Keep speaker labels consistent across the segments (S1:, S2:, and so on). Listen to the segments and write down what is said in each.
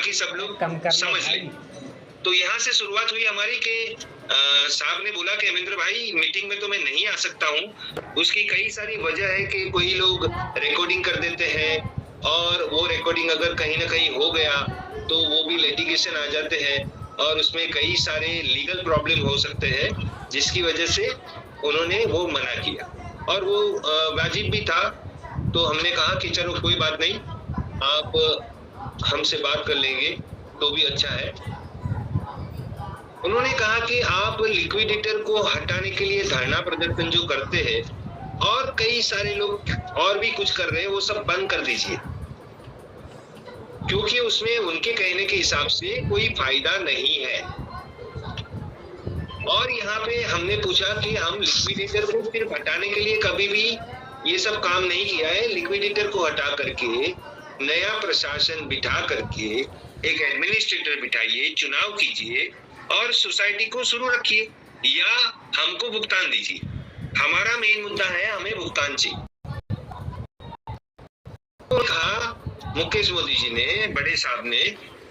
S1: ताकि सब लोग समझ लें। तो यहाँ से शुरुआत हुई हमारी कि साहब ने बोला कि हेमेंद्र भाई मीटिंग में तो मैं नहीं आ सकता हूँ। उसकी कई सारी वजह है कि कोई लोग रिकॉर्डिंग कर देते हैं और वो रिकॉर्डिंग अगर कहीं ना कहीं हो गया तो वो भी लिटिगेशन आ जाते हैं और उसमें कई सारे लीगल प्रॉब्लम हो सकते हैं, जिसकी वजह से उन्होंने वो मना किया और वो वाजिब भी था। तो हमने कहा कि चलो कोई बात नहीं, आप हमसे बात कर लेंगे तो भी अच्छा है। उन्होंने कहा कि आप लिक्विडेटर को हटाने के लिए धरना प्रदर्शन जो करते हैं और कई सारे लोग और भी कुछ कर रहे हैं, वो सब बंद कर दीजिए, क्योंकि उसमें उनके कहने के हिसाब से कोई फायदा नहीं है। और यहाँ पे हमने पूछा कि हम लिक्विडेटर को सिर्फ हटाने के लिए कभी भी ये सब काम नहीं किया है। लिक्विडेटर को हटा करके नया प्रशासन बिठा करके एक एडमिनिस्ट्रेटर बिठाइए, चुनाव कीजिए और सोसाइटी को शुरू रखिए या हमको भुगतान दीजिए। हमारा मेन मुद्दा है, हमें भुगतान चाहिए। तो कहा मुकेश मोदी जी ने, बड़े साहब ने,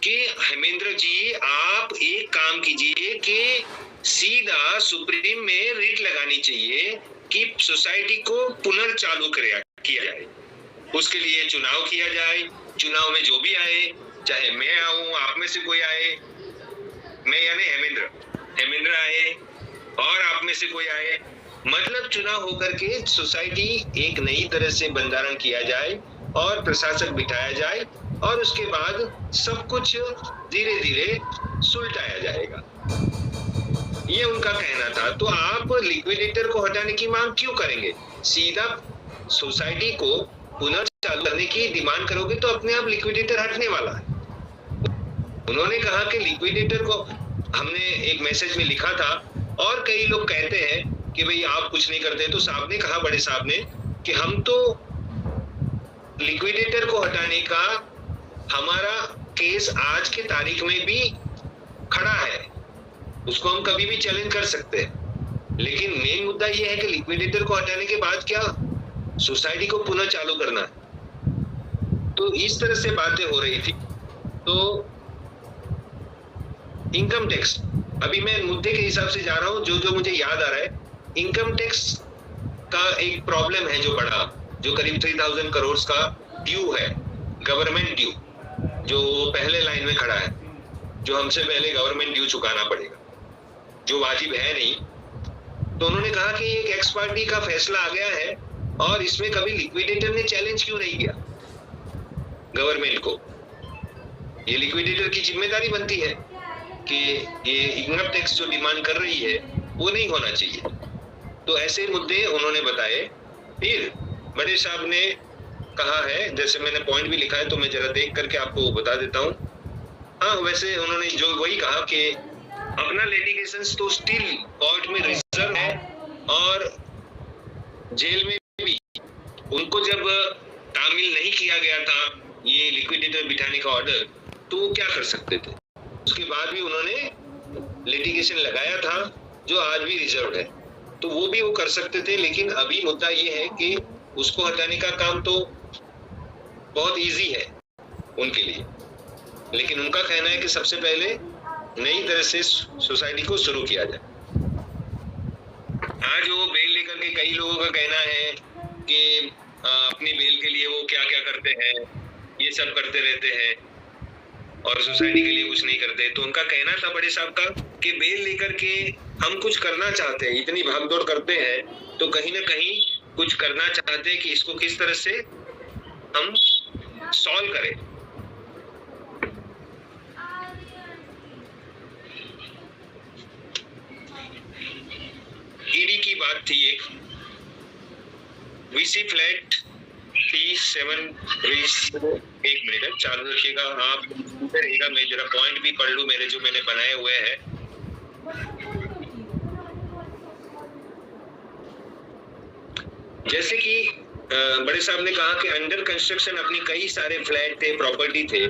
S1: कि हेमेंद्र जी आप एक काम कीजिए कि सीधा सुप्रीम में रिट लगानी चाहिए कि सोसाइटी को पुनर्चालू किया जाए। उसके लिए चुनाव किया जाए, चुनाव में जो भी आए, चाहे मैं आऊं, आप में से कोई आए, मैं यानी हेमेंद्र आए और आप में से कोई आए, मतलब चुनाव होकर के सोसाइटी एक नई तरह से बंधारण किया जाए और प्रशासक बिठाया जाए और उसके बाद सब कुछ धीरे धीरे सुलटाया जाएगा। ये उनका कहना था। तो आप लिक्विडेटर को हटाने की मांग क्यों करेंगे? सीधा सोसाइटी को पुनर्चालू करने की डिमांड करोगे तो अपने आप लिक्विडेटर हटने वाला है। उन्होंने कहा कि लिक्विडेटर को, हमने एक मैसेज में लिखा था और कई लोग कहते हैं कि भाई आप कुछ नहीं करते, तो साहब ने कहा, बड़े साहब ने, कि हम तो लिक्विडेटर को हटाने का हमारा केस आज के तारीख में भी खड़ा है, उसको हम कभी भी चैलेंज कर सकते हैं। लेकिन मेन मुद्दा यह है कि लिक्विडेटर को हटाने के बाद क्या सोसाइटी को पुनः चालू करना है। तो इस तरह से बातें हो रही थी। तो इनकम टैक्स, अभी मैं मुद्दे के हिसाब से जा रहा हूँ, जो मुझे याद आ रहा है। इनकम टैक्स का एक प्रॉब्लम है जो बड़ा, जो करीब 3000 करोड़ का ड्यू है, गवर्नमेंट ड्यू, जो पहले लाइन में खड़ा है, जो हमसे पहले गवर्नमेंट ड्यू चुकाना पड़ेगा, जो वाजिब है नहीं। तो उन्होंने कहा कि एक एक्स पार्टी का फैसला आ गया है और इसमें कभी लिक्विडेटर ने चैलेंज क्यों नहीं किया गवर्नमेंट को। ये लिक्विडेटर की जिम्मेदारी बनती है कि ये इनकम टैक्स जो डिमांड कर रही है वो नहीं होना चाहिए। तो ऐसे मुद्दे उन्होंने बताए। फिर बड़े साहब ने कहा है, जैसे मैंने पॉइंट भी लिखा है तो मैं जरा देख करके आपको बता देता हूँ। हाँ, वैसे उन्होंने जो वही कहा कि अपना लिटिगेशंस तो स्टिल कोर्ट में रिजर्व है और जेल में भी उनको जब तामील नहीं किया गया था ये लिक्विडेटर बिठाने का ऑर्डर, तो वो क्या कर सकते थे। उसके बाद भी उन्होंने लिटिगेशन लगाया था जो आज भी रिजर्व है, तो वो भी वो कर सकते थे। लेकिन अभी मुद्दा ये है कि उसको हटाने का काम तो बहुत इजी है उनके लिए, लेकिन उनका कहना है कि सबसे पहले नई तरह से सोसाइटी को शुरू किया जाए। आज वो बेल लेकर के कई लोगों का कहना है कि अपनी बेल के लिए वो क्या क्या करते हैं, ये सब करते रहते हैं और सोसाइटी के लिए कुछ नहीं करते। तो उनका कहना था बड़े साहब का कि बेल लेकर के हम कुछ करना चाहते हैं, इतनी भागदौड़ करते हैं तो कहीं ना कहीं कुछ करना चाहते हैं कि इसको किस तरह से हम सॉल्व करें। ईडी की बात थी, एक वीसी फ्लैट T7 एक मिनट चालू रखिएगा आप, रहेगा। मैं जरा पॉइंट भी पढ़ लूं मेरे जो मैंने बनाए हुए हैं। जैसे कि बड़े साहब ने कहा कि अंडर कंस्ट्रक्शन अपनी कई सारे फ्लैट थे, प्रॉपर्टी थे,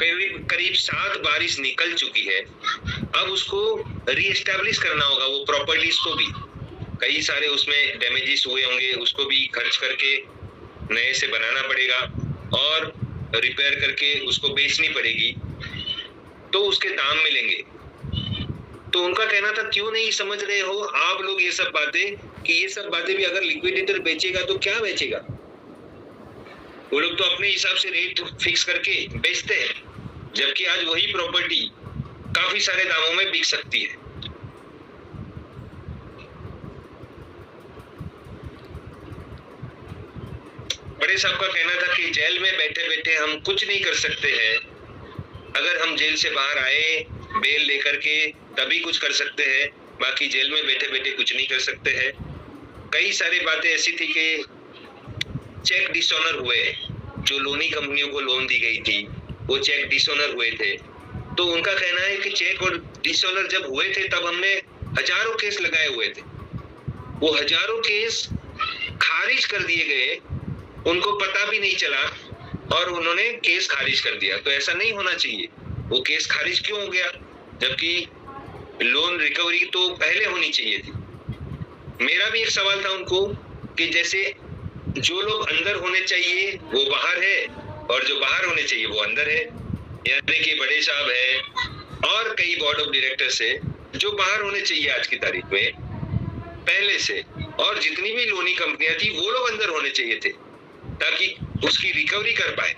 S1: करीब 7 बारिश निकल चुकी है। अब उसको रीएस्टैब्लिश करना होगा, वो प्रॉपर्टीज को भी कई सारे उसमें डैमेजेस हुए होंगे, उसको भी खर्च करके नए से बनाना पड़ेगा। और रिपेयर करके उसको बेचनी पड़ेगी तो उसके दाम मिलेंगे। तो उनका कहना था क्यों नहीं समझ रहे हो आप लोग ये सब बातें, कि ये सब बातें भी अगर लिक्विडेटर बेचेगा तो क्या बेचेगा। वो लोग तो अपने हिसाब से रेट फिक्स करके बेचते हैं, जबकि आज वही प्रॉपर्टी काफी सारे दामों में बिक सकती है। बड़े साहब का कहना था कि जेल में बैठे बैठे हम कुछ नहीं कर सकते हैं, अगर हम जेल से बाहर आए बेल लेकर के तभी कुछ कर सकते हैं, बाकी जेल में बैठे बैठे कुछ नहीं कर सकते हैं। कई सारी बातें ऐसी थी कि चेक डिसऑनर हुए, जो लोनी कंपनियों को लोन दी गई थी वो चेक डिसऑनर हुए थे। तो उनका कहना है कि चेक और डिसऑनर जब हुए थे तब हमने हजारों केस लगाए हुए थे, वो हजारों केस खारिज कर दिए गए, उनको पता भी नहीं चला और उन्होंने केस खारिज कर दिया। तो ऐसा नहीं होना चाहिए। वो केस खारिज क्यों हो गया, जबकि लोन रिकवरी तो पहले होनी चाहिए थी। मेरा भी एक सवाल था उनको कि जैसे जो लोग अंदर होने चाहिए वो बाहर है और जो बाहर होने चाहिए वो अंदर है, यानी कि बड़े साहब है और कई बोर्ड ऑफ डायरेक्टर्स है जो बाहर होने चाहिए आज की तारीख में पहले से, और जितनी भी लोनी कंपनियां थी वो लोग अंदर होने चाहिए थे ताकि उसकी रिकवरी कर पाए।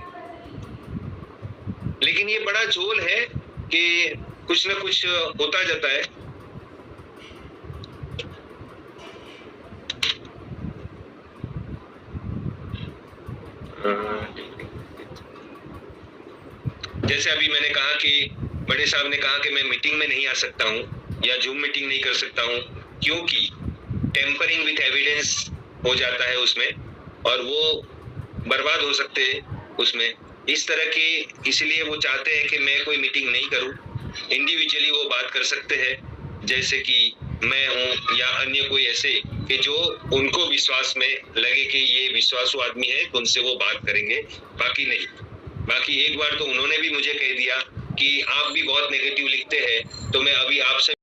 S1: लेकिन ये बड़ा झोल है कि कुछ ना कुछ होता जाता है। जैसे अभी मैंने कहा कि बड़े साहब ने कहा कि मैं मीटिंग में नहीं आ सकता हूँ या जूम मीटिंग नहीं कर सकता हूँ क्योंकि टेम्परिंग विथ एविडेंस हो जाता है उसमें और वो बर्बाद हो सकते हैं उसमें, इस तरह के, इसलिए वो चाहते हैं कि मैं कोई मीटिंग नहीं करूं। इंडिविजुअली वो बात कर सकते हैं जैसे कि मैं हूं या अन्य कोई ऐसे कि जो उनको विश्वास में लगे कि ये विश्वासु आदमी है, उनसे वो बात करेंगे, बाकी नहीं। बाकी एक बार तो उन्होंने भी मुझे कह दिया कि आप भी बहुत नेगेटिव लिखते हैं, तो मैं अभी आपसे